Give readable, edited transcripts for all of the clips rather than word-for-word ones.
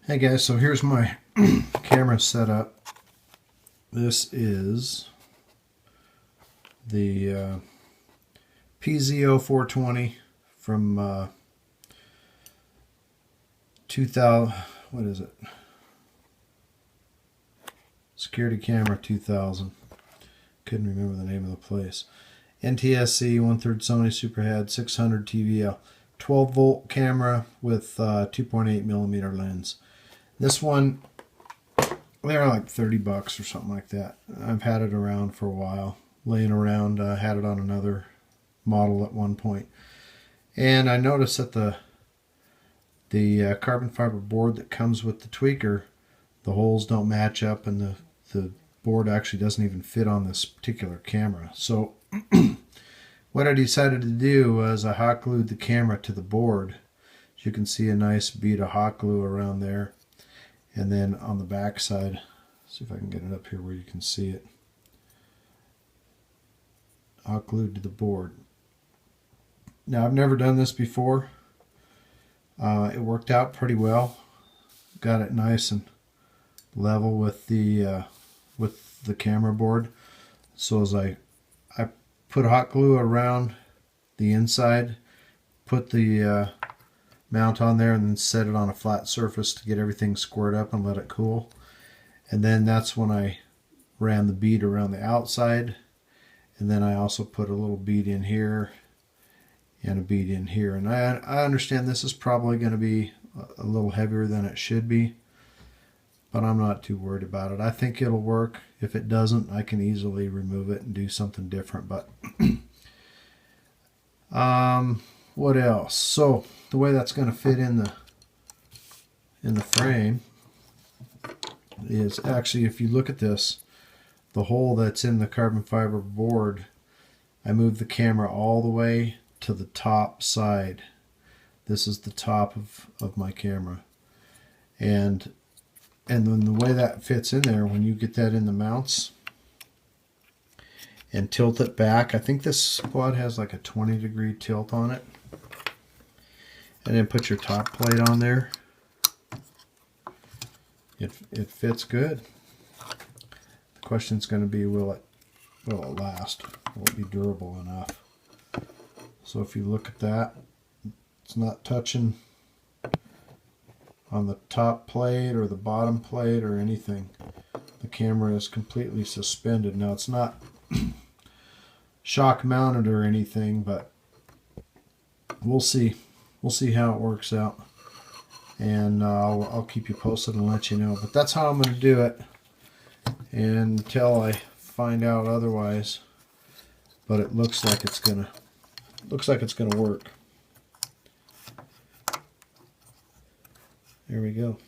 Hey guys, so here's my camera setup. This is the PZO420 from 2000. What is it? Security Camera 2000. Couldn't remember the name of the place. NTSC 1/3 Sony Superhead 600 TVL 12 volt camera with 2.8 millimeter lens. This one, they're like $30 or something like that. I've had it around for a while, laying around. I had it on another model at one point, and I noticed that the carbon fiber board that comes with the tweaker, the holes don't match up, and the board actually doesn't even fit on this particular camera. So what I decided to do was I hot glued the camera to the board. As you can see, a nice bead of hot glue around there. And then on the back side, see if I can get it up here where you can see it, hot glued to the board. Now, I've never done this before. It worked out pretty well. Got it nice and level with the camera board. So as I put hot glue around the inside, put the mount on there, and then set it on a flat surface to get everything squared up and let it cool. And then that's when I ran the bead around the outside, and then I also put a little bead in here and a bead in here. And I understand this is probably going to be a little heavier than it should be, but I'm not too worried about it. I think it'll work. If it doesn't, I can easily remove it and do something different. But what else? So the way that's going to fit in the frame is actually, if you look at this, the hole that's in the carbon fiber board, I moved the camera all the way to the top side. This is the top of my camera, and then the way that fits in there, when you get that in the mounts and tilt it back, I think this quad has like a 20-degree tilt on it. And then put your top plate on there. It fits good. The question's going to be, will it last? Will it be durable enough? So if you look at that, it's not touching on the top plate or the bottom plate or anything. The camera is completely suspended. Now, it's not shock mounted or anything, but we'll see. We'll see how it works out, and I'll keep you posted and let you know. But that's how I'm going to do it until I find out otherwise. But it looks like it's gonna work. There we go.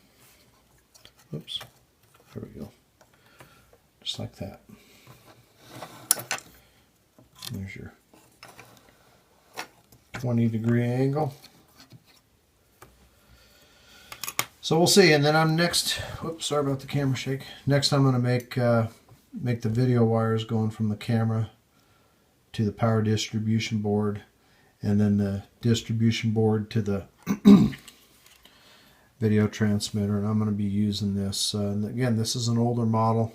Oops. There we go. Just like that. There's your 20-degree angle. So we'll see, and then I'm next. Whoops, sorry about the camera shake. Next, I'm going to make the video wires going from the camera to the power distribution board, and then the distribution board to the video transmitter. And I'm going to be using this. And again, this is an older model,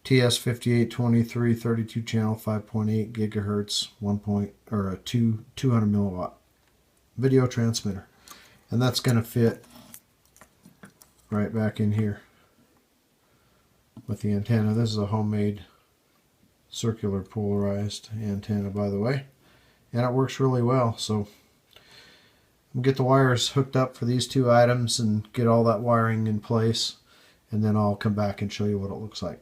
TS5823 32 channel 5.8 gigahertz 200 milliwatt video transmitter, and that's going to fit right back in here with the antenna. This is a homemade circular polarized antenna, by the way, and it works really well. So I'll get the wires hooked up for these two items and get all that wiring in place, and then I'll come back and show you what it looks like.